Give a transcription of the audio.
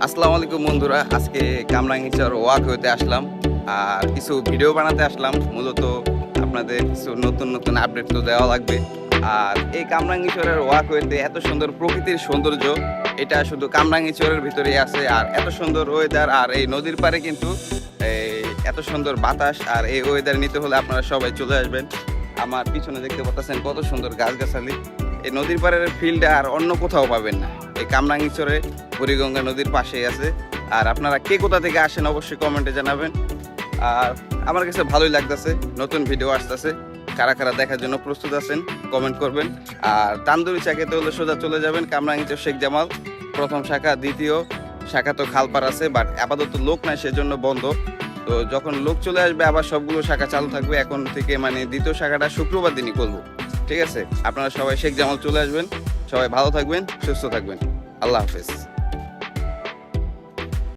আসসালামু আলাইকুম বন্ধুরা, আজকে কামরাঙ্গীরচর ওয়াক হইতে আসলাম আর কিছু ভিডিও বানাতে আসলাম। মূলত আপনাদের কিছু নতুন নতুন আপডেট তো দেওয়া লাগবে। আর এই কামরাঙ্গীরচরের ওয়াক হইতে এত সুন্দর প্রকৃতির সৌন্দর্য, এটা শুধু কামরাঙ্গীরচরের ভিতরেই আছে। আর এত সুন্দর ওয়েদার, আর এই নদীর পাড়ে কিন্তু এই এত সুন্দর বাতাস, আর এই ওয়েদার নিতে হলে আপনারা সবাই চলে আসবেন। আমার পিছনে দেখতে পাচ্ছেন কত সুন্দর গাছগাছালি। এই নদীর পাড়ের ফিল্ডে আর অন্য কোথাও পাবেন না, এই কামরাঙ্গীরচরে বুড়িগঙ্গা নদীর পাশেই আছে। আর আপনারা কে কোথা থেকে আসেন অবশ্যই কমেন্টে জানাবেন। আর আমার কাছে ভালোই লাগতেছে, নতুন ভিডিও আসতেছে। কারা কারা দেখার জন্য প্রস্তুত আছেন কমেন্ট করবেন। আর তান্দুরি চা খেতে হলে সোজা চলে যাবেন কামরাঙ্গীরচর শেখ জামাল, প্রথম শাখা। দ্বিতীয় শাখা তো খালপার আছে, বাট আপাতত লোক নাই, সেজন্য বন্ধ। তো যখন লোক চলে আসবে আবার সবগুলো শাখা চালু থাকবে। এখন থেকে মানে দ্বিতীয় শাখাটা শুক্রবার দিনই করবো, ঠিক আছে? আপনারা সবাই শেখ জামাল চলে আসবেন। সবাই ভালো থাকবেন, সুস্থ থাকবেন। আল্লাহ হাফেজ।